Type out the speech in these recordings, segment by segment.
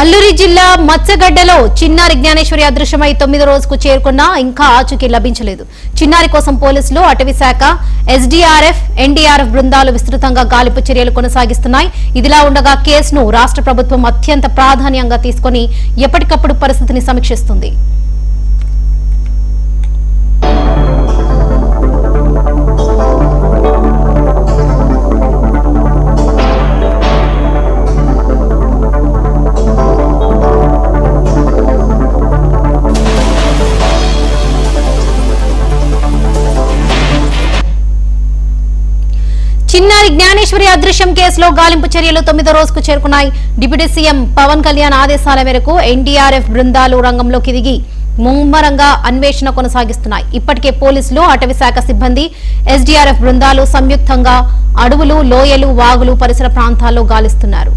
అల్లూరి జిల్లా మత్స్యగడ్డలో చిన్నారి జ్ఞానేశ్వరి అదృశ్యమై 9వ రోజుకు చేరుకున్నా ఇంకా ఆచూకీ లభించలేదు. చిన్నారి కోసం పోలీసులు, అటవీ శాఖ, ఎస్డీఆర్ఎఫ్, ఎన్డీఆర్ఎఫ్ బృందాలు విస్తృతంగా గాలింపు చర్యలు కొనసాగిస్తున్నాయి. ఇదిలా ఉండగా కేసును రాష్ట్ర ప్రభుత్వం అత్యంత ప్రాధాన్యంగా తీసుకుని ఎప్పటికప్పుడు పరిస్థితిని సమీక్షిస్తుంది. చిన్నారి జ్ఞానేశ్వరి అదృశ్యం కేసులో గాలింపు చర్యలు 9వ రోజుకు చేరుకున్నాయి. డిప్యూటీ సీఎం పవన్ కళ్యాణ్ ఆదేశాల మేరకు ఎన్డీఆర్ఎఫ్ బృందాలు రంగంలోకి దిగి ముమ్మరంగా అన్వేషణ కొనసాగిస్తున్నాయి. ఇప్పటికే పోలీసులు, అటవీ శాఖ సిబ్బంది, ఎస్డీఆర్ఎఫ్ బృందాలు సంయుక్తంగా అడవులు, లోయలు, వాగులు, పరిసర ప్రాంతాల్లో గాలిస్తున్నారు.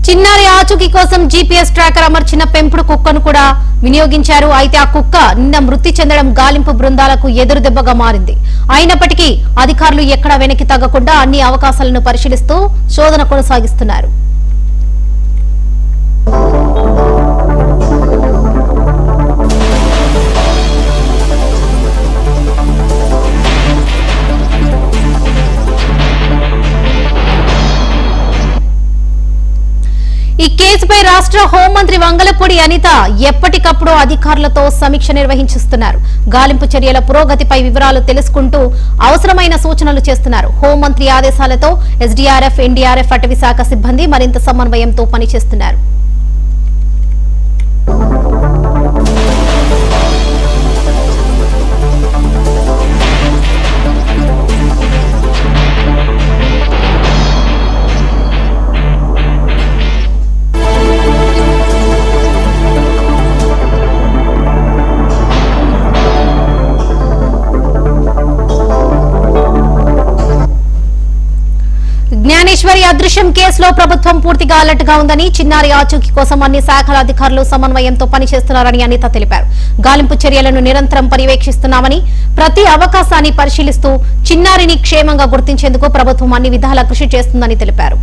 చిన్నారి ఆచూకీ కోసం జీపీఎస్ ట్రాకర్ అమర్చిన పెంపుడు కుక్కను కూడా వినియోగించారు. అయితే ఆ కుక్క నిన్న మృతి చెందడం గాలింపు బృందాలకు ఎదురు దెబ్బగా మారింది. అయినప్పటికీ అధికారులు ఎక్కడా వెనక్కి తగ్గకుండా అన్ని అవకాశాలను పరిశీలిస్తూ శోధన కొనసాగిస్తున్నారు. ఈ కేసుపై రాష్ట్ర హోంమంత్రి వంగలపూడి అనిత ఎప్పటికప్పుడు అధికారులతో సమీక్ష నిర్వహిస్తున్నారు. గాలింపు చర్యల పురోగతిపై వివరాలు తెలుసుకుంటూ అవసరమైన సూచనలు చేస్తున్నారు. హోంమంత్రి ఆదేశాలతో ఎస్డీఆర్ఎఫ్, ఎన్డీఆర్ఎఫ్, అటవీ శాఖ సిబ్బంది మరింత సమన్వయంతో పనిచేస్తున్నారు. జ్ఞానేశ్వరి అదృశ్యం కేసులో ప్రభుత్వం పూర్తిగా అలర్ట్ గా ఉందని, చిన్నారి ఆచూకీ కోసం అన్ని శాఖల అధికారులు సమన్వయంతో పనిచేస్తున్నారని అనిత తెలిపారు. గాలింపు చర్యలను నిరంతరం పర్యవేక్షిస్తున్నామని, ప్రతి అవకాశాన్ని పరిశీలిస్తూ చిన్నారిని క్షేమంగా గుర్తించేందుకు ప్రభుత్వం అన్ని విధాలా కృషి చేస్తుందని తెలిపారు.